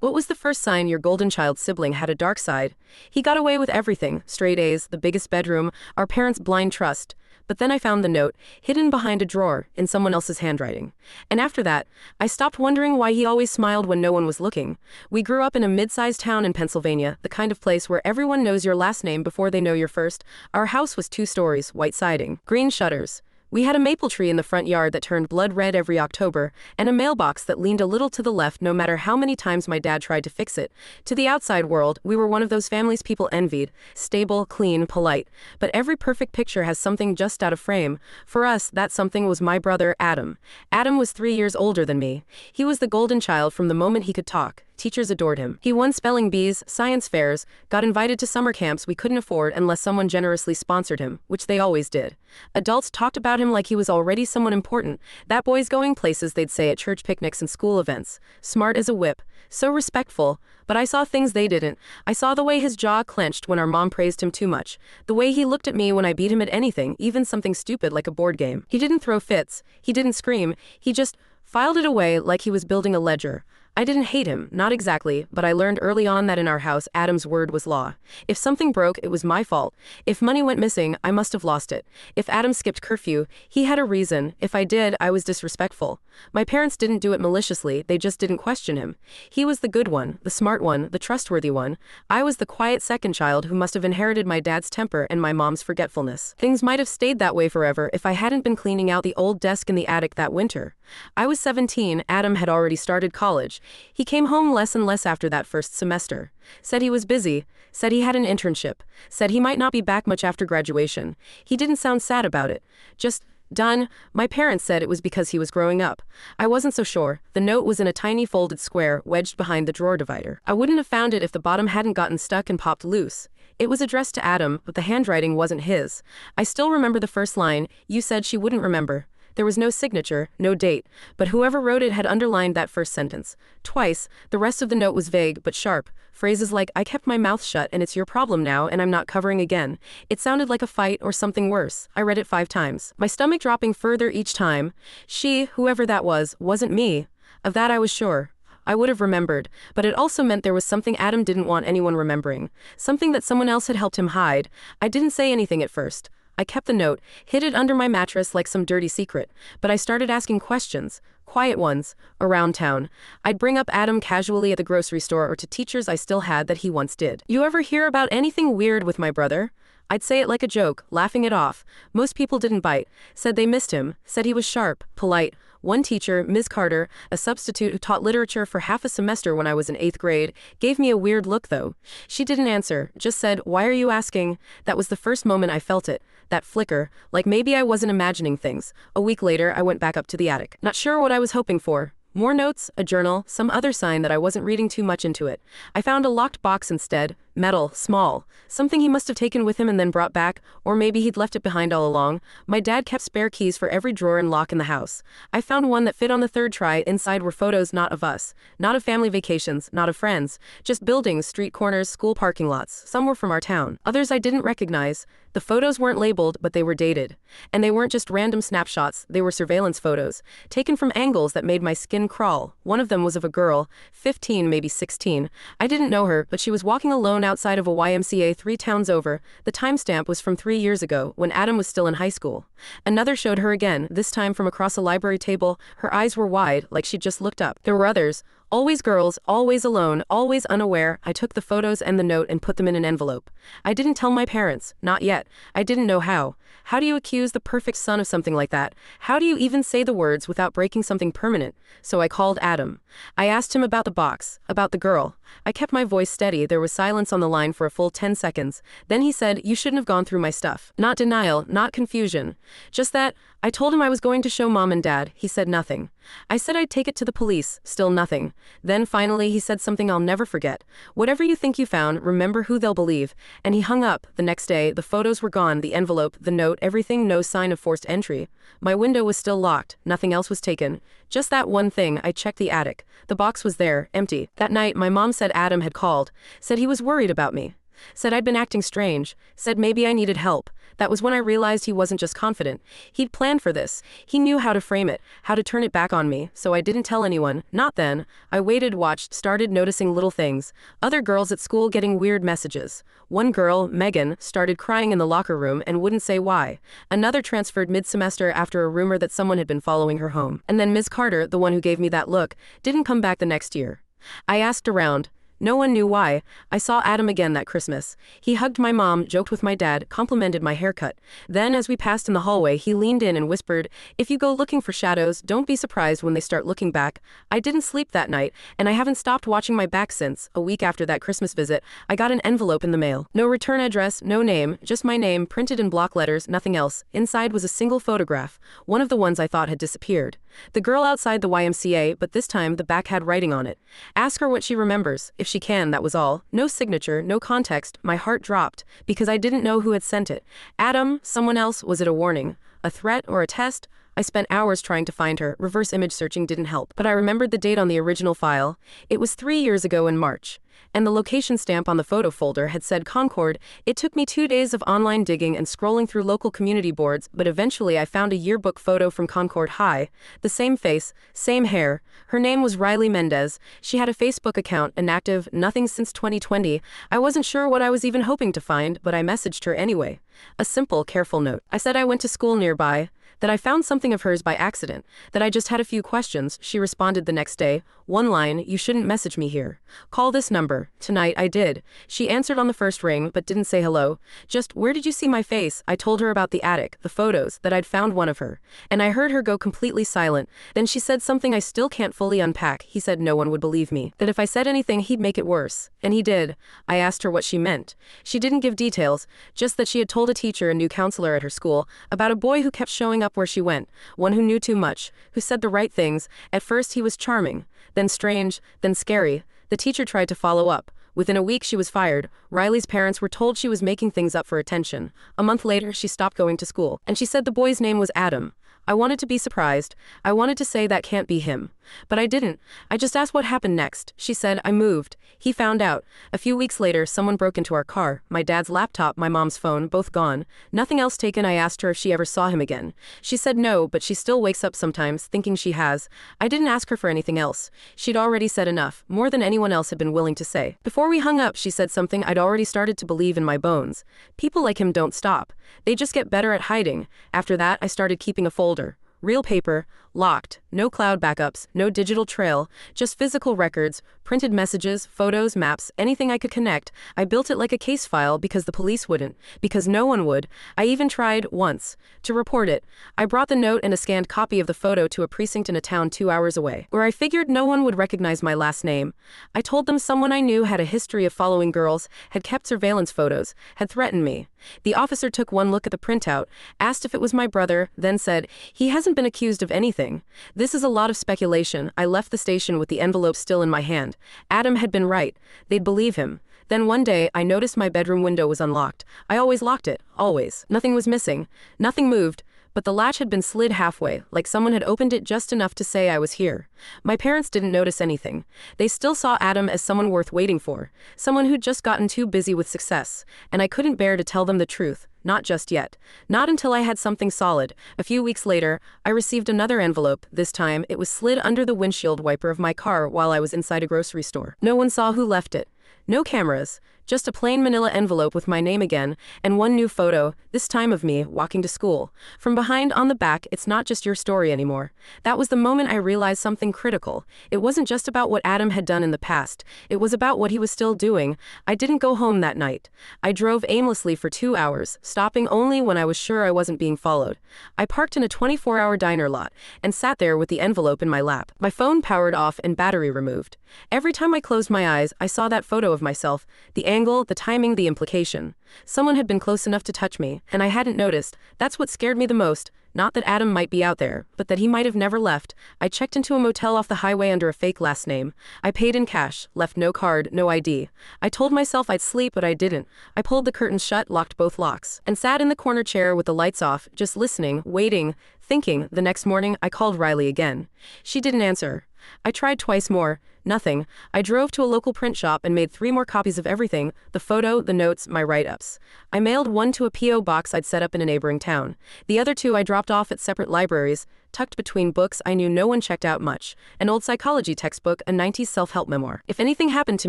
What was the first sign your golden child sibling had a dark side? He got away with everything, straight A's, the biggest bedroom, our parents' blind trust. But then I found the note, hidden behind a drawer, in someone else's handwriting. And after that, I stopped wondering why he always smiled when no one was looking. We grew up in a mid-sized town in Pennsylvania, the kind of place where everyone knows your last name before they know your first. Our house was 2 stories, white siding, green shutters. We had a maple tree in the front yard that turned blood red every October, and a mailbox that leaned a little to the left no matter how many times my dad tried to fix it. To the outside world, we were one of those families people envied, stable, clean, polite. But every perfect picture has something just out of frame. For us, that something was my brother, Adam. Adam was 3 years older than me. He was the golden child from the moment he could talk. Teachers adored him. He won spelling bees, science fairs, got invited to summer camps we couldn't afford unless someone generously sponsored him, which they always did. Adults talked about him like he was already someone important. That boy's going places, they'd say at church picnics and school events. Smart as a whip. So respectful. But I saw things they didn't. I saw the way his jaw clenched when our mom praised him too much. The way he looked at me when I beat him at anything, even something stupid like a board game. He didn't throw fits. He didn't scream. He just filed it away like he was building a ledger. I didn't hate him, not exactly, but I learned early on that in our house, Adam's word was law. If something broke, it was my fault. If money went missing, I must have lost it. If Adam skipped curfew, he had a reason. If I did, I was disrespectful. My parents didn't do it maliciously, they just didn't question him. He was the good one, the smart one, the trustworthy one. I was the quiet second child who must have inherited my dad's temper and my mom's forgetfulness. Things might have stayed that way forever if I hadn't been cleaning out the old desk in the attic that winter. I was 17, Adam had already started college. He came home less and less after that first semester. Said he was busy, said he had an internship, said he might not be back much after graduation. He didn't sound sad about it. Just done. My parents said it was because he was growing up. I wasn't so sure. The note was in a tiny folded square wedged behind the drawer divider. I wouldn't have found it if the bottom hadn't gotten stuck and popped loose. It was addressed to Adam, but the handwriting wasn't his. I still remember the first line. You said she wouldn't remember. There was no signature, no date, but whoever wrote it had underlined that first sentence. Twice, the rest of the note was vague but sharp. Phrases like, I kept my mouth shut and it's your problem now and I'm not covering again. It sounded like a fight or something worse. I read it 5 times. My stomach dropping further each time. She, whoever that was, wasn't me. Of that I was sure. I would have remembered, but it also meant there was something Adam didn't want anyone remembering. Something that someone else had helped him hide. I didn't say anything at first. I kept the note, hid it under my mattress like some dirty secret, but I started asking questions, quiet ones, around town. I'd bring up Adam casually at the grocery store or to teachers I still had that he once did. You ever hear about anything weird with my brother? I'd say it like a joke, laughing it off. Most people didn't bite, said they missed him, said he was sharp, polite. One teacher, Ms. Carter, a substitute who taught literature for half a semester when I was in 8th grade, gave me a weird look though. She didn't answer, just said, why are you asking? That was the first moment I felt it. That flicker, like maybe I wasn't imagining things. A week later, I went back up to the attic. Not sure what I was hoping for. More notes, a journal, some other sign that I wasn't reading too much into it. I found a locked box instead. Metal, small. Something he must have taken with him and then brought back, or maybe he'd left it behind all along. My dad kept spare keys for every drawer and lock in the house. I found one that fit on the 3rd try. Inside were photos not of us, not of family vacations, not of friends, just buildings, street corners, school parking lots. Some were from our town. Others I didn't recognize. The photos weren't labeled, but they were dated. And they weren't just random snapshots, they were surveillance photos, taken from angles that made my skin crawl. One of them was of a girl, 15, maybe 16. I didn't know her, but she was walking alone outside of a YMCA 3 towns over. The timestamp was from 3 years ago, when Adam was still in high school. Another showed her again, this time from across a library table. Her eyes were wide, like she'd just looked up. There were others. Always girls, always alone, always unaware. I took the photos and the note and put them in an envelope. I didn't tell my parents, not yet. I didn't know how. How do you accuse the perfect son of something like that? How do you even say the words without breaking something permanent? So I called Adam. I asked him about the box, about the girl. I kept my voice steady. There was silence on the line for a full 10 seconds. Then he said, you shouldn't have gone through my stuff. Not denial, not confusion. Just that, I told him I was going to show mom and dad. He said nothing. I said I'd take it to the police. Still nothing. Then finally he said something I'll never forget. Whatever you think you found, remember who they'll believe. And he hung up. The next day, the photos were gone, the envelope, the note, everything, no sign of forced entry. My window was still locked. Nothing else was taken. Just that one thing. I checked the attic. The box was there, empty. That night, my mom said Adam had called, said he was worried about me. said I'd been acting strange, said maybe I needed help. That was when I realized he wasn't just confident. He'd planned for this. He knew how to frame it, how to turn it back on me, so I didn't tell anyone. Not then. I waited, watched, started noticing little things. Other girls at school getting weird messages. One girl, Megan, started crying in the locker room and wouldn't say why. Another transferred mid-semester after a rumor that someone had been following her home. And then Ms. Carter, the one who gave me that look, didn't come back the next year. I asked around. No one knew why. I saw Adam again that Christmas. He hugged my mom, joked with my dad, complimented my haircut. Then, as we passed in the hallway, he leaned in and whispered, "If you go looking for shadows, don't be surprised when they start looking back." I didn't sleep that night, and I haven't stopped watching my back since. A week after that Christmas visit, I got an envelope in the mail. No return address, no name, just my name, printed in block letters, nothing else. Inside was a single photograph, one of the ones I thought had disappeared. The girl outside the YMCA, but this time the back had writing on it. Ask her what she remembers, if she can, that was all. No signature, no context. My heart dropped, because I didn't know who had sent it. Adam, someone else, was it a warning? A threat or a test? I spent hours trying to find her. Reverse image searching didn't help. But I remembered the date on the original file. It was 3 years ago in March. And the location stamp on the photo folder had said Concord. It took me 2 days of online digging and scrolling through local community boards, but eventually I found a yearbook photo from Concord High. The same face, same hair. Her name was Riley Mendez. She had a Facebook account, inactive, nothing since 2020. I wasn't sure what I was even hoping to find, but I messaged her anyway. A simple, careful note. I said I went to school nearby, that I found something of hers by accident, that I just had a few questions. She responded the next day. One line, "You shouldn't message me here. Call this number." Tonight I did. She answered on the first ring, but didn't say hello. Just, "Where did you see my face?" I told her about the attic, the photos, that I'd found one of her. And I heard her go completely silent. Then she said something I still can't fully unpack. He said no one would believe me, that if I said anything he'd make it worse. And he did. I asked her what she meant. She didn't give details, just that she had told a teacher, a new counselor at her school, about a boy who kept showing up where she went, one who knew too much, who said the right things. At first he was charming, then strange, then scary. The teacher tried to follow up. Within a week she was fired. Riley's parents were told she was making things up for attention. A month later she stopped going to school, and she said the boy's name was Adam. I wanted to be surprised. I wanted to say that can't be him. But I didn't. I just asked what happened next. She said, I moved. He found out. A few weeks later, someone broke into our car. My dad's laptop, my mom's phone, both gone. Nothing else taken. I asked her if she ever saw him again. She said no, but she still wakes up sometimes, thinking she has. I didn't ask her for anything else. She'd already said enough, more than anyone else had been willing to say. Before we hung up, she said something I'd already started to believe in my bones. People like him don't stop. They just get better at hiding. After that, I started keeping a folder. Real paper, locked, no cloud backups, no digital trail, just physical records, printed messages, photos, maps, anything I could connect. I built it like a case file because the police wouldn't, because no one would. I even tried, once, to report it. I brought the note and a scanned copy of the photo to a precinct in a town 2 hours away, where I figured no one would recognize my last name. I told them someone I knew had a history of following girls, had kept surveillance photos, had threatened me. The officer took one look at the printout, asked if it was my brother, then said, he hasn't been accused of anything. This is a lot of speculation. I left the station with the envelope still in my hand. Adam had been right. They'd believe him. Then one day, I noticed my bedroom window was unlocked. I always locked it, always. Nothing was missing. Nothing moved. But the latch had been slid halfway, like someone had opened it just enough to say I was here. My parents didn't notice anything. They still saw Adam as someone worth waiting for, someone who'd just gotten too busy with success, and I couldn't bear to tell them the truth. Not just yet. Not until I had something solid. A few weeks later, I received another envelope. This time, it was slid under the windshield wiper of my car while I was inside a grocery store. No one saw who left it. No cameras. Just a plain manila envelope with my name again, and one new photo, this time of me walking to school. From behind on the back, it's not just your story anymore. That was the moment I realized something critical. It wasn't just about what Adam had done in the past. It was about what he was still doing. I didn't go home that night. I drove aimlessly for 2 hours, stopping only when I was sure I wasn't being followed. I parked in a 24-hour diner lot, and sat there with the envelope in my lap. My phone powered off and battery removed. Every time I closed my eyes, I saw that photo of myself, the angle, the timing, the implication. Someone had been close enough to touch me, and I hadn't noticed. That's what scared me the most. Not that Adam might be out there, but that he might have never left. I checked into a motel off the highway under a fake last name. I paid in cash, left no card, no ID. I told myself I'd sleep, but I didn't. I pulled the curtains shut, locked both locks, and sat in the corner chair with the lights off, just listening, waiting, thinking. The next morning, I called Riley again. She didn't answer. I tried twice more. Nothing. I drove to a local print shop and made 3 more copies of everything: the photo, the notes, my write-ups. I mailed one to a P.O. box I'd set up in a neighboring town. The other 2 I dropped off at separate libraries, tucked between books I knew no one checked out much: an old psychology textbook, a 90s self-help memoir. If anything happened to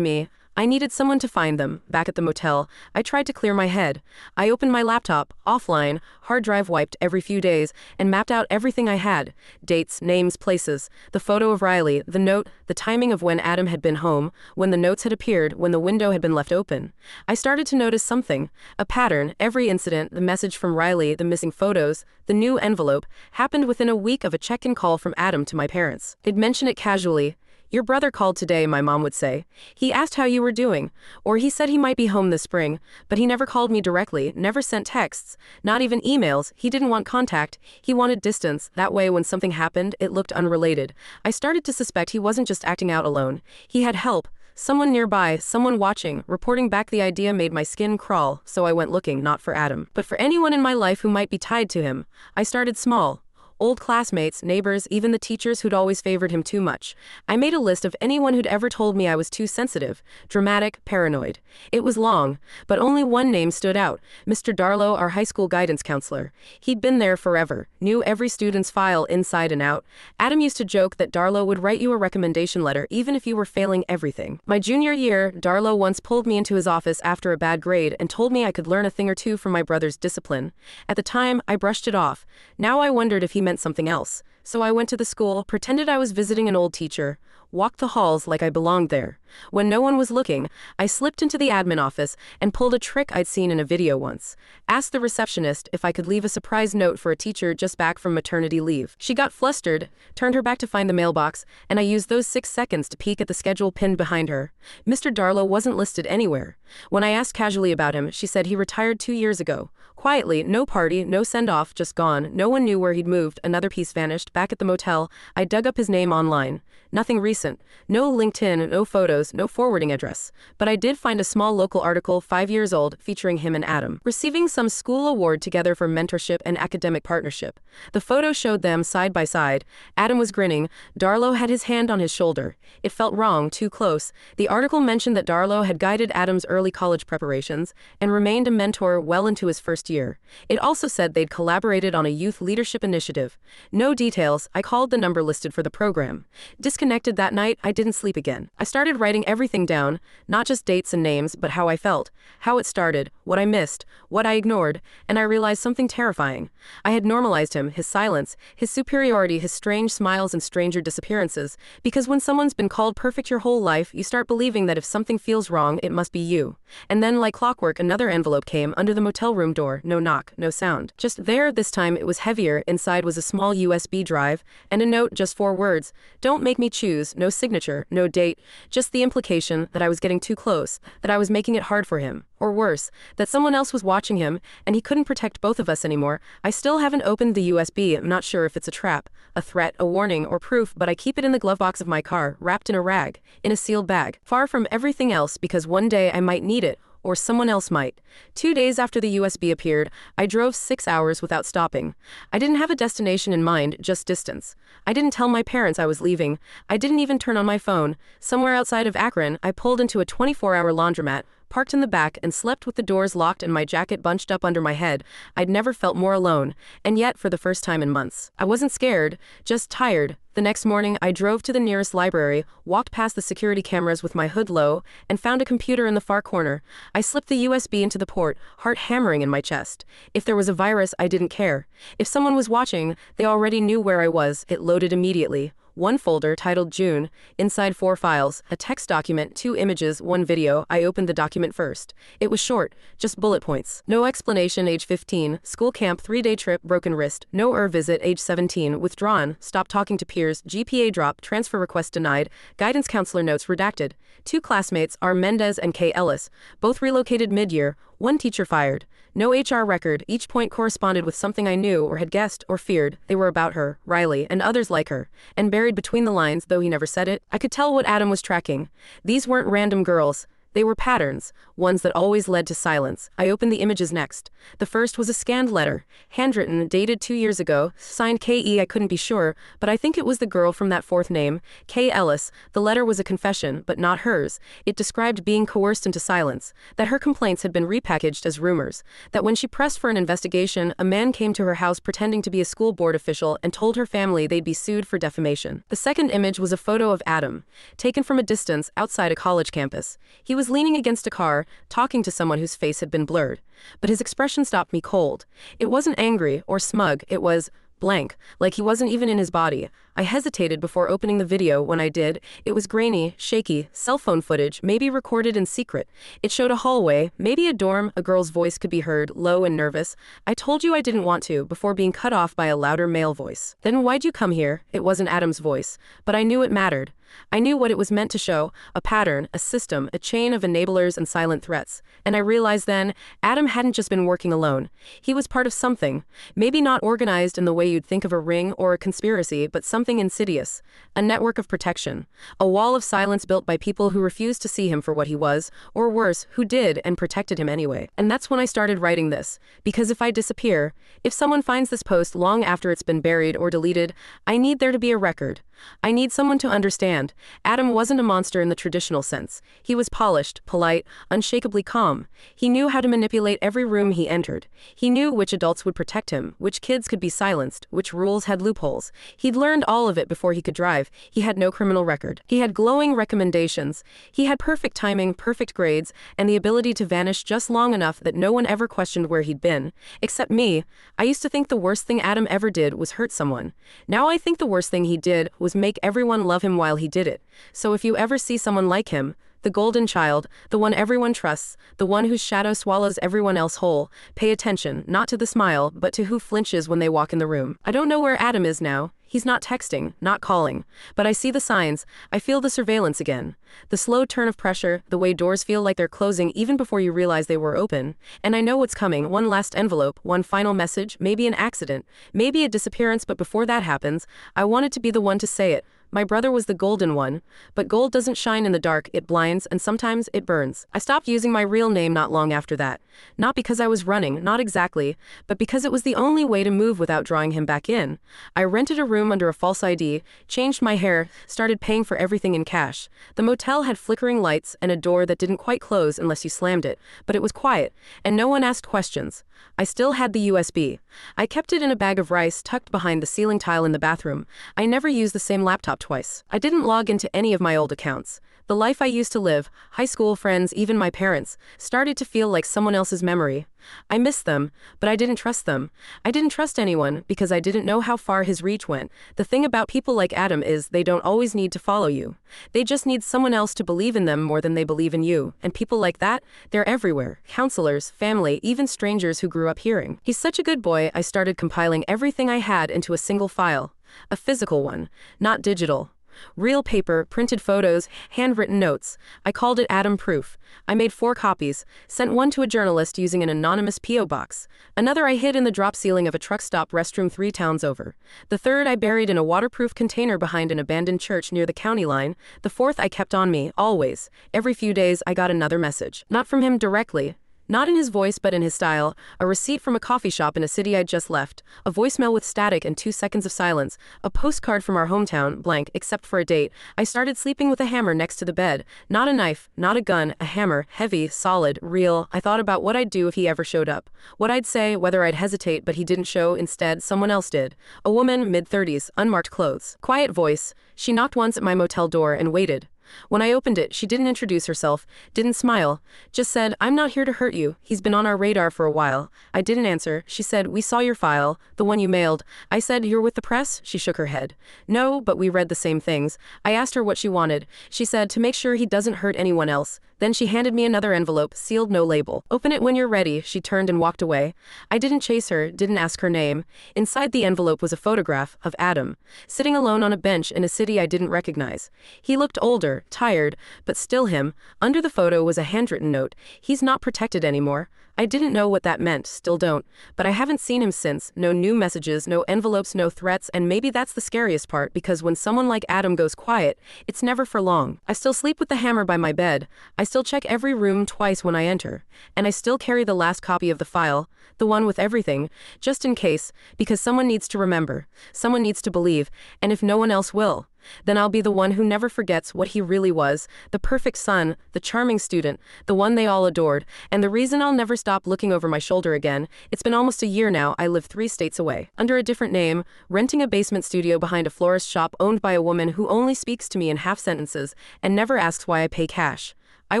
me, I needed someone to find them. Back at the motel, I tried to clear my head. I opened my laptop, offline, hard drive wiped every few days, and mapped out everything I had: dates, names, places, the photo of Riley, the note, the timing of when Adam had been home, when the notes had appeared, when the window had been left open. I started to notice something, a pattern. Every incident, the message from Riley, the missing photos, the new envelope, happened within a week of a check-in call from Adam to my parents. They'd mention it casually. "Your brother called today," my mom would say. "He asked how you were doing," or "he said he might be home this spring, but he never called me directly, never sent texts, not even emails. He didn't want contact, he wanted distance." That way, when something happened, it looked unrelated. I started to suspect he wasn't just acting out alone. He had help. Someone nearby, someone watching. Reporting back the idea made my skin crawl, so I went looking, not for Adam, but for anyone in my life who might be tied to him. I started small. Old classmates, neighbors, even the teachers who'd always favored him too much. I made a list of anyone who'd ever told me I was too sensitive, dramatic, paranoid. It was long, but only one name stood out: Mr. Darlow, our high school guidance counselor. He'd been there forever, knew every student's file inside and out. Adam used to joke that Darlow would write you a recommendation letter even if you were failing everything. My junior year, Darlow once pulled me into his office after a bad grade and told me I could learn a thing or two from my brother's discipline. At the time, I brushed it off. Now I wondered if he meant something else. So I went to the school, pretended I was visiting an old teacher, walked the halls like I belonged there. When no one was looking, I slipped into the admin office and pulled a trick I'd seen in a video once. Asked the receptionist if I could leave a surprise note for a teacher just back from maternity leave. She got flustered, turned her back to find the mailbox, and I used those 6 seconds to peek at the schedule pinned behind her. Mr. Darlow wasn't listed anywhere. When I asked casually about him, she said he retired 2 years ago. Quietly, no party, no send-off, just gone. No one knew where he'd moved. Another piece vanished. Back at the motel, I dug up his name online. Nothing recent. No LinkedIn, no photos, no forwarding address. But I did find a small local article 5 years old featuring him and Adam receiving some school award together for mentorship and academic partnership. The photo showed them side by side. Adam was grinning. Darlow had his hand on his shoulder. It felt wrong, too close. The article mentioned that Darlow had guided Adam's early college preparations and remained a mentor well into his first year. It also said they'd collaborated on a youth leadership initiative. No details. I called the number listed for the program. Disconnected that night, I didn't sleep again. I started writing everything down, not just dates and names, but how I felt, how it started, what I missed, what I ignored, and I realized something terrifying. I had normalized him, his silence, his superiority, his strange smiles and stranger disappearances, because when someone's been called perfect your whole life, you start believing that if something feels wrong, it must be you. And then, like clockwork, another envelope came under the motel room door. No knock, no sound. Just there. This time it was heavier. Inside was a small USB drive and a note, just 4 words. "Don't make me choose." No signature, no date, just the implication that I was getting too close, that I was making it hard for him. Or worse, that someone else was watching him and he couldn't protect both of us anymore. I still haven't opened the USB. I'm not sure if it's a trap, a threat, a warning, or proof, but I keep it in the glove box of my car, wrapped in a rag, in a sealed bag, far from everything else, because one day I might need it, or someone else might. 2 days after the USB appeared, I drove 6 hours without stopping. I didn't have a destination in mind, just distance. I didn't tell my parents I was leaving. I didn't even turn on my phone. Somewhere outside of Akron, I pulled into a 24-hour laundromat, parked in the back, and slept with the doors locked and my jacket bunched up under my head. I'd never felt more alone, and yet for the first time in months. I wasn't scared, just tired. The next morning, I drove to the nearest library, walked past the security cameras with my hood low, and found a computer in the far corner. I slipped the USB into the port, heart hammering in my chest. If there was a virus, I didn't care. If someone was watching, they already knew where I was. It loaded immediately. One folder titled June, inside 4 files, a text document, 2 images, 1 video. I opened the document first. It was short, just bullet points. No explanation. Age 15, school camp, 3-day trip, broken wrist. No visit. Age 17, withdrawn, stopped talking to peers, GPA drop, transfer request denied, guidance counselor notes redacted. 2 classmates, R. Mendez and K. Ellis, both relocated mid-year, 1 teacher fired. No HR record. Each point corresponded with something I knew or had guessed or feared. They were about her, Riley, and others like her. And buried between the lines, though he never said it, I could tell what Adam was tracking. These weren't random girls. They were patterns, ones that always led to silence. I opened the images next. The first was a scanned letter, handwritten, dated 2 years ago, signed K.E. I couldn't be sure, but I think it was the girl from that fourth name, K. Ellis. The letter was a confession, but not hers. It described being coerced into silence, that her complaints had been repackaged as rumors, that when she pressed for an investigation, a man came to her house pretending to be a school board official and told her family they'd be sued for defamation. The second image was a photo of Adam, taken from a distance outside a college campus. He was leaning against a car, talking to someone whose face had been blurred. But his expression stopped me cold. It wasn't angry or smug, it was blank, like he wasn't even in his body. I hesitated before opening the video. When I did, it was grainy, shaky, cell phone footage, maybe recorded in secret. It showed a hallway, maybe a dorm. A girl's voice could be heard, low and nervous. "I told you I didn't want to," before being cut off by a louder male voice. "Then why'd you come here?" It wasn't Adam's voice, but I knew it mattered. I knew what it was meant to show, a pattern, a system, a chain of enablers and silent threats. And I realized then, Adam hadn't just been working alone. He was part of something, maybe not organized in the way you'd think of a ring or a conspiracy, but something insidious, a network of protection, a wall of silence built by people who refused to see him for what he was, or worse, who did and protected him anyway. And that's when I started writing this, because if I disappear, if someone finds this post long after it's been buried or deleted, I need there to be a record. I need someone to understand. Adam wasn't a monster in the traditional sense. He was polished, polite, unshakably calm. He knew how to manipulate every room he entered. He knew which adults would protect him, which kids could be silenced, which rules had loopholes. He'd learned all of it before he could drive. He had no criminal record. He had glowing recommendations. He had perfect timing, perfect grades, and the ability to vanish just long enough that no one ever questioned where he'd been. Except me. I used to think the worst thing Adam ever did was hurt someone. Now I think the worst thing he did was make everyone love him while he did it. So if you ever see someone like him, the golden child, the one everyone trusts, the one whose shadow swallows everyone else whole, pay attention, not to the smile, but to who flinches when they walk in the room. I don't know where Adam is now. He's not texting, not calling. But I see the signs. I feel the surveillance again. The slow turn of pressure, the way doors feel like they're closing even before you realize they were open. And I know what's coming. One last envelope, one final message, maybe an accident, maybe a disappearance, but before that happens, I wanted to be the one to say it. My brother was the golden one, but gold doesn't shine in the dark, it blinds, and sometimes it burns. I stopped using my real name not long after that. Not because I was running, not exactly, but because it was the only way to move without drawing him back in. I rented a room under a false ID, changed my hair, started paying for everything in cash. The motel had flickering lights and a door that didn't quite close unless you slammed it, but it was quiet, and no one asked questions. I still had the USB. I kept it in a bag of rice tucked behind the ceiling tile in the bathroom. I never used the same laptop twice. I didn't log into any of my old accounts. The life I used to live, high school friends, even my parents, started to feel like someone else's memory. I missed them, but I didn't trust them. I didn't trust anyone because I didn't know how far his reach went. The thing about people like Adam is they don't always need to follow you. They just need someone else to believe in them more than they believe in you. And people like that, they're everywhere. Counselors, family, even strangers who grew up hearing. He's such a good boy, I started compiling everything I had into a single file. A physical one, not digital. Real paper, printed photos, handwritten notes. I called it Adam Proof. I made 4 copies, sent one to a journalist using an anonymous P.O. box. Another I hid in the drop ceiling of a truck stop restroom 3 towns over. The third I buried in a waterproof container behind an abandoned church near the county line. The fourth I kept on me, always. Every few days I got another message. Not from him directly. Not in his voice but in his style, a receipt from a coffee shop in a city I'd just left, a voicemail with static and 2 seconds of silence, a postcard from our hometown, blank, except for a date. I started sleeping with a hammer next to the bed. Not a knife, not a gun, a hammer, heavy, solid, real. I thought about what I'd do if he ever showed up. What I'd say, whether I'd hesitate, but he didn't show, instead, someone else did. A woman, mid-30s, unmarked clothes. Quiet voice. She knocked once at my motel door and waited. When I opened it, she didn't introduce herself, didn't smile, just said, "I'm not here to hurt you. He's been on our radar for a while." I didn't answer. She said, "We saw your file, the one you mailed." I said, "You're with the press?" She shook her head. "No, but we read the same things." I asked her what she wanted. She said, "To make sure he doesn't hurt anyone else." Then she handed me another envelope, sealed, no label. "Open it when you're ready." She turned and walked away. I didn't chase her, didn't ask her name. Inside the envelope was a photograph of Adam, sitting alone on a bench in a city I didn't recognize. He looked older, tired, but still him. Under the photo was a handwritten note. "He's not protected anymore." I didn't know what that meant, still don't, but I haven't seen him since. No new messages, no envelopes, no threats, and maybe that's the scariest part, because when someone like Adam goes quiet, it's never for long. I still sleep with the hammer by my bed. I still check every room twice when I enter. And I still carry the last copy of the file, the one with everything, just in case, because someone needs to remember, someone needs to believe, and if no one else will, then I'll be the one who never forgets what he really was, the perfect son, the charming student, the one they all adored, and the reason I'll never stop looking over my shoulder again. It's been almost a year now. I live 3 states away, under a different name, renting a basement studio behind a florist shop owned by a woman who only speaks to me in half sentences and never asks why I pay cash. I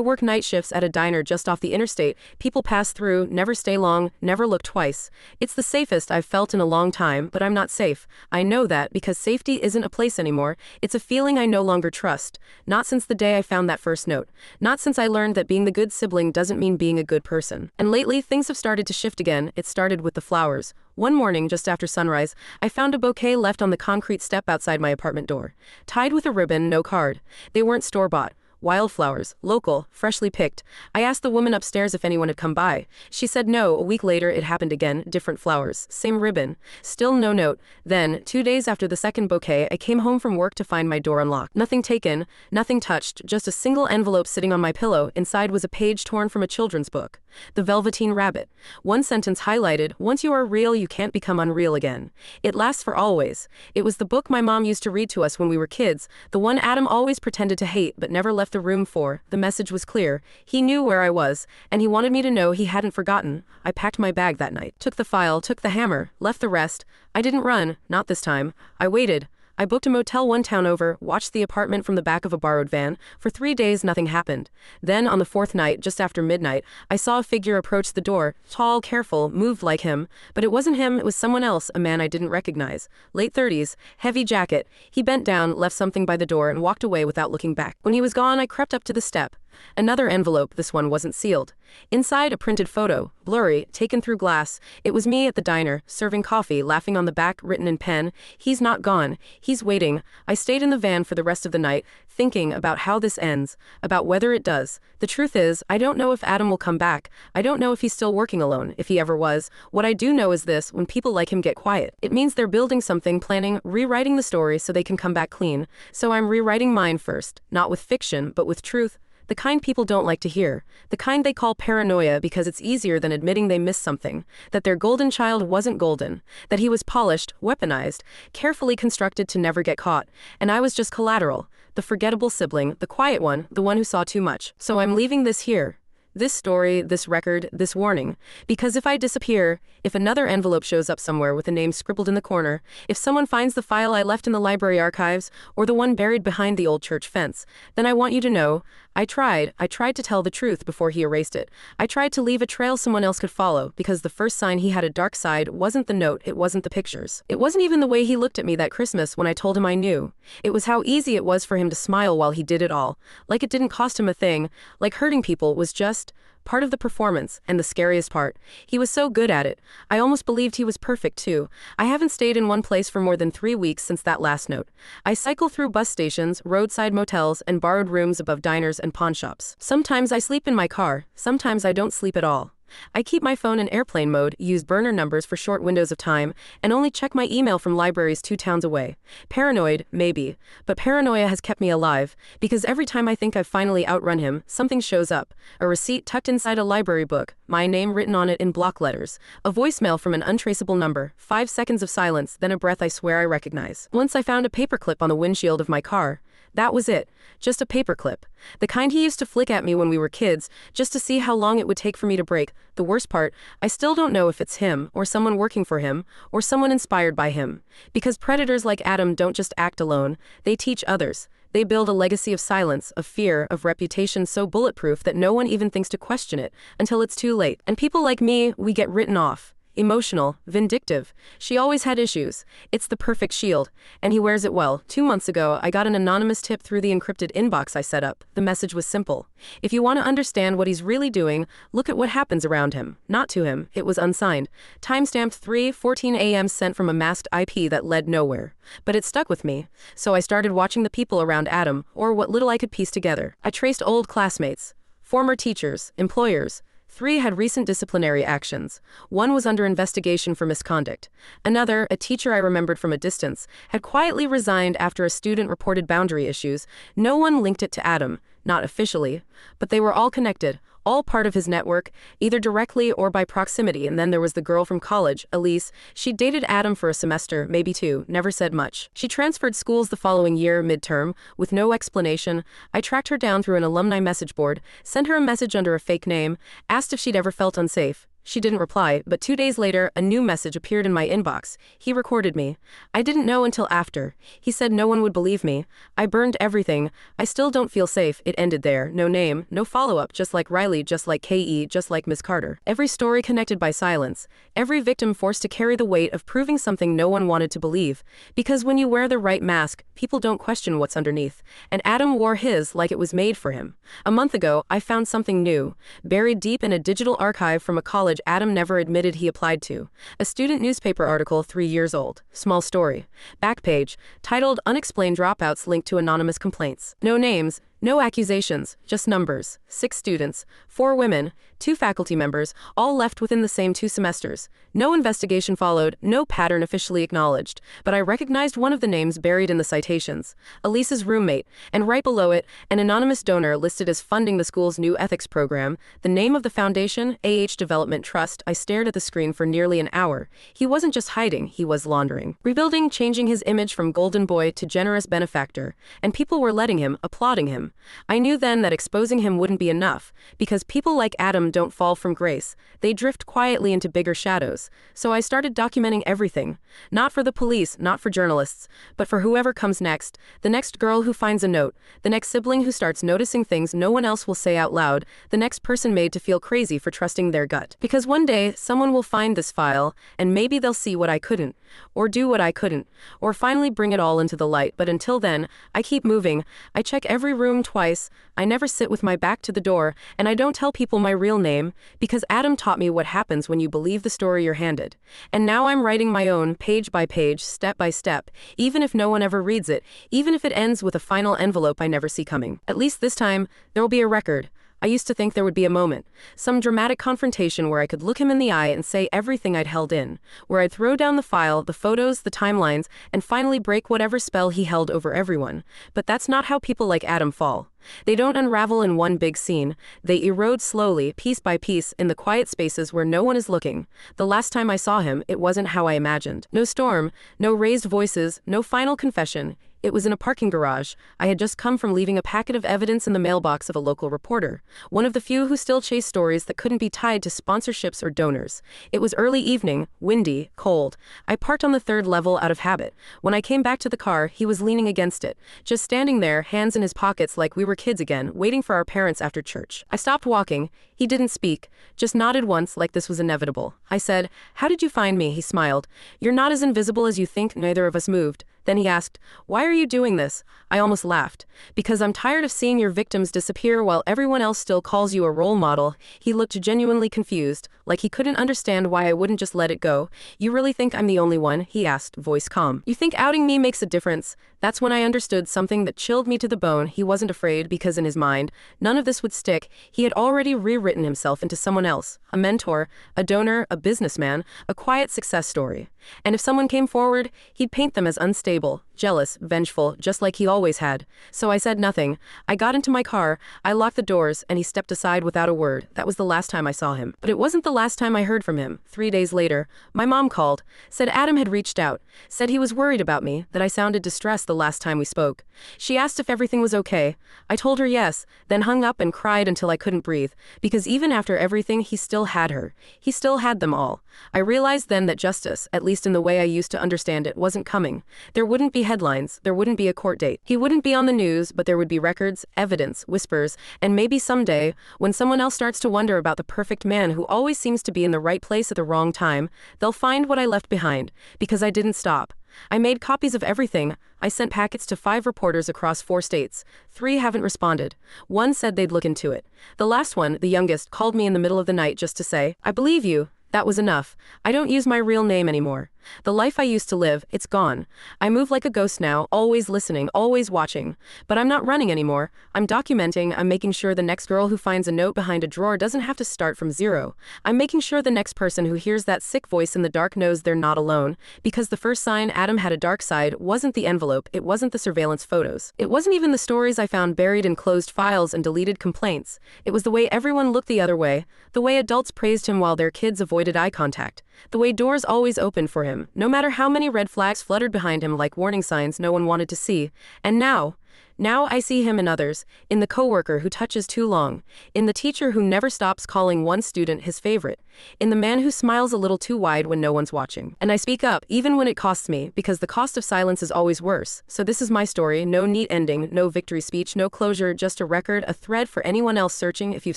work night shifts at a diner just off the interstate. People pass through, never stay long, never look twice. It's the safest I've felt in a long time, but I'm not safe. I know that because safety isn't a place anymore. It's a feeling I no longer trust. Not since the day I found that first note. Not since I learned that being the good sibling doesn't mean being a good person. And lately, things have started to shift again. It started with the flowers. One morning, just after sunrise, I found a bouquet left on the concrete step outside my apartment door. Tied with a ribbon, no card. They weren't store-bought. Wildflowers, local, freshly picked. I asked the woman upstairs if anyone had come by. She said no. A week later, it happened again. Different flowers, same ribbon. Still no note. Then, 2 days after the second bouquet, I came home from work to find my door unlocked. Nothing taken, nothing touched, just a single envelope sitting on my pillow. Inside was a page torn from a children's book. The Velveteen Rabbit. One sentence highlighted, "Once you are real, you can't become unreal again." It lasts for always. It was the book my mom used to read to us when we were kids, the one Adam always pretended to hate but never left the room for. The message was clear. He knew where I was, and he wanted me to know he hadn't forgotten. I packed my bag that night, took the file, took the hammer, left the rest. I didn't run, not this time. I waited. I booked a motel 1 town over, watched the apartment from the back of a borrowed van. For 3 days, nothing happened. Then, on the 4th night, just after midnight, I saw a figure approach the door, tall, careful, moved like him. But it wasn't him, it was someone else, a man I didn't recognize. Late 30s, heavy jacket. He bent down, left something by the door, and walked away without looking back. When he was gone, I crept up to the step. Another envelope, this one wasn't sealed. Inside, a printed photo, blurry, taken through glass. It was me at the diner, serving coffee, laughing on the back, written in pen. "He's not gone. He's waiting." I stayed in the van for the rest of the night, thinking about how this ends, about whether it does. The truth is, I don't know if Adam will come back. I don't know if he's still working alone, if he ever was. What I do know is this: when people like him get quiet, it means they're building something, planning, rewriting the story so they can come back clean. So I'm rewriting mine first, not with fiction, but with truth. The kind people don't like to hear. The kind they call paranoia because it's easier than admitting they missed something. That their golden child wasn't golden. That he was polished, weaponized, carefully constructed to never get caught. And I was just collateral. The forgettable sibling, the quiet one, the one who saw too much. So I'm leaving this here. This story, this record, this warning. Because if I disappear, if another envelope shows up somewhere with a name scribbled in the corner, if someone finds the file I left in the library archives, or the one buried behind the old church fence, then I want you to know, I tried to tell the truth before he erased it. I tried to leave a trail someone else could follow, because the first sign he had a dark side wasn't the note, it wasn't the pictures. It wasn't even the way he looked at me that Christmas when I told him I knew. It was how easy it was for him to smile while he did it all. Like it didn't cost him a thing, like hurting people was just part of the performance, and the scariest part. He was so good at it. I almost believed he was perfect, too. I haven't stayed in one place for more than 3 weeks since that last note. I cycle through bus stations, roadside motels, and borrowed rooms above diners and pawn shops. Sometimes I sleep in my car, sometimes I don't sleep at all. I keep my phone in airplane mode, use burner numbers for short windows of time, and only check my email from libraries 2 towns away. Paranoid, maybe, but paranoia has kept me alive, because every time I think I've finally outrun him, something shows up. A receipt tucked inside a library book, my name written on it in block letters. A voicemail from an untraceable number, 5 seconds of silence, then a breath I swear I recognize. Once I found a paperclip on the windshield of my car. That was it. Just a paperclip. The kind he used to flick at me when we were kids, just to see how long it would take for me to break. The worst part, I still don't know if it's him, or someone working for him, or someone inspired by him. Because predators like Adam don't just act alone, they teach others. They build a legacy of silence, of fear, of reputation so bulletproof that no one even thinks to question it, until it's too late. And people like me, we get written off. Emotional, vindictive. She always had issues. It's the perfect shield. And he wears it well. 2 months ago, I got an anonymous tip through the encrypted inbox I set up. The message was simple. If you want to understand what he's really doing, look at what happens around him. Not to him. It was unsigned. Timestamped 3:14 a.m. sent from a masked IP that led nowhere. But it stuck with me. So I started watching the people around Adam, or what little I could piece together. I traced old classmates, former teachers, employers. 3 had recent disciplinary actions. 1 was under investigation for misconduct. Another, a teacher I remembered from a distance, had quietly resigned after a student reported boundary issues. No one linked it to Adam. not officially, but they were all connected, all part of his network, either directly or by proximity. And then there was the girl from college, Elise. She dated Adam for a semester, maybe two, never said much. She transferred schools the following year, midterm, with no explanation. I tracked her down through an alumni message board, sent her a message under a fake name, asked if she'd ever felt unsafe. She didn't reply, but 2 days later, a new message appeared in my inbox. He recorded me. I didn't know until after. He said no one would believe me. I burned everything. I still don't feel safe. It ended there. No name, no follow-up, just like Riley, just like K.E., just like Miss Carter. Every story connected by silence. Every victim forced to carry the weight of proving something no one wanted to believe. Because when you wear the right mask, people don't question what's underneath. And Adam wore his like it was made for him. A month ago, I found something new. Buried deep in a digital archive from a college Adam never admitted he applied to. A student newspaper article 3 years old. Small story. Back page. Titled Unexplained Dropouts Linked to Anonymous Complaints. No names. No accusations, just numbers. 6 students, 4 women, 2 faculty members, all left within the same 2 semesters. No investigation followed, no pattern officially acknowledged, but I recognized one of the names buried in the citations. Elise's roommate, and right below it, an anonymous donor listed as funding the school's new ethics program. The name of the foundation, AH Development Trust. I stared at the screen for nearly an hour. He wasn't just hiding, he was laundering. Rebuilding, changing his image from golden boy to generous benefactor. And people were letting him, applauding him. I knew then that exposing him wouldn't be enough, because people like Adam don't fall from grace. They drift quietly into bigger shadows. So I started documenting everything. Not for the police, not for journalists, but for whoever comes next. The next girl who finds a note. The next sibling who starts noticing things no one else will say out loud. The next person made to feel crazy for trusting their gut. Because one day, someone will find this file, and maybe they'll see what I couldn't, or do what I couldn't, or finally bring it all into the light. But until then, I keep moving. I check every room twice. I never sit with my back to the door, and I don't tell people my real name, because Adam taught me what happens when you believe the story you're handed. And now I'm writing my own, page by page, step by step, even if no one ever reads it, even if it ends with a final envelope I never see coming. At least this time, there will be a record. I used to think there would be a moment, some dramatic confrontation where I could look him in the eye and say everything I'd held in, where I'd throw down the file, the photos, the timelines, and finally break whatever spell he held over everyone. But that's not how people like Adam fall. They don't unravel in one big scene. They erode slowly, piece by piece, in the quiet spaces where no one is looking. The last time I saw him, it wasn't how I imagined. No storm, no raised voices, no final confession. It was in a parking garage. I had just come from leaving a packet of evidence in the mailbox of a local reporter, one of the few who still chase stories that couldn't be tied to sponsorships or donors. It was early evening, windy, cold. I parked on the 3rd level out of habit. When I came back to the car, he was leaning against it, just standing there, hands in his pockets like we were kids again, waiting for our parents after church. I stopped walking. He didn't speak, just nodded once like this was inevitable. I said, "How did you find me?" He smiled. "You're not as invisible as you think." Neither of us moved. Then he asked, "Why are you doing this?" I almost laughed. "Because I'm tired of seeing your victims disappear while everyone else still calls you a role model." He looked genuinely confused, like he couldn't understand why I wouldn't just let it go. "You really think I'm the only one?" he asked, voice calm. "You think outing me makes a difference?" That's when I understood something that chilled me to the bone. He wasn't afraid because in his mind, none of this would stick. He had already rewritten himself into someone else, a mentor, a donor, a businessman, a quiet success story. And if someone came forward, he'd paint them as unstable, jealous, vengeful, just like he always had. So I said nothing. I got into my car, I locked the doors, and he stepped aside without a word. That was the last time I saw him. But it wasn't the last time I heard from him. 3 days later, my mom called, said Adam had reached out, said he was worried about me, that I sounded distressed the last time we spoke. She asked if everything was okay. I told her yes, then hung up and cried until I couldn't breathe, because even after everything, he still had her. He still had them all. I realized then that justice, at least in the way I used to understand it, wasn't coming. There wouldn't be headlines, there wouldn't be a court date. He wouldn't be on the news, but there would be records, evidence, whispers, and maybe someday, when someone else starts to wonder about the perfect man who always seems to be in the right place at the wrong time, they'll find what I left behind, because I didn't stop. I made copies of everything. I sent packets to 5 reporters across 4 states. 3 haven't responded. 1 said they'd look into it. The last one, the youngest, called me in the middle of the night just to say, "I believe you." That was enough. I don't use my real name anymore. The life I used to live, it's gone. I move like a ghost now, always listening, always watching. But I'm not running anymore. I'm documenting, I'm making sure the next girl who finds a note behind a drawer doesn't have to start from zero. I'm making sure the next person who hears that sick voice in the dark knows they're not alone. Because the first sign Adam had a dark side wasn't the envelope, it wasn't the surveillance photos. It wasn't even the stories I found buried in closed files and deleted complaints. It was the way everyone looked the other way, the way adults praised him while their kids avoided eye contact, the way doors always opened for him, no matter how many red flags fluttered behind him like warning signs no one wanted to see. And now I see him in others, in the coworker who touches too long, in the teacher who never stops calling one student his favorite, in the man who smiles a little too wide when no one's watching. And I speak up, even when it costs me, because the cost of silence is always worse. So this is my story, no neat ending, no victory speech, no closure, just a record, a thread for anyone else searching if you've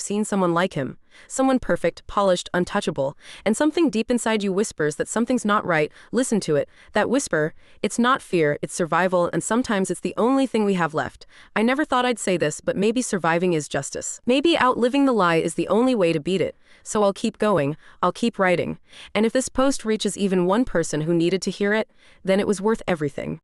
seen someone like him. Someone perfect, polished, untouchable, and something deep inside you whispers that something's not right. Listen to it. That whisper, it's not fear, it's survival, and sometimes it's the only thing we have left. I never thought I'd say this, but maybe surviving is justice. Maybe outliving the lie is the only way to beat it. So I'll keep going, I'll keep writing. And if this post reaches even one person who needed to hear it, then it was worth everything.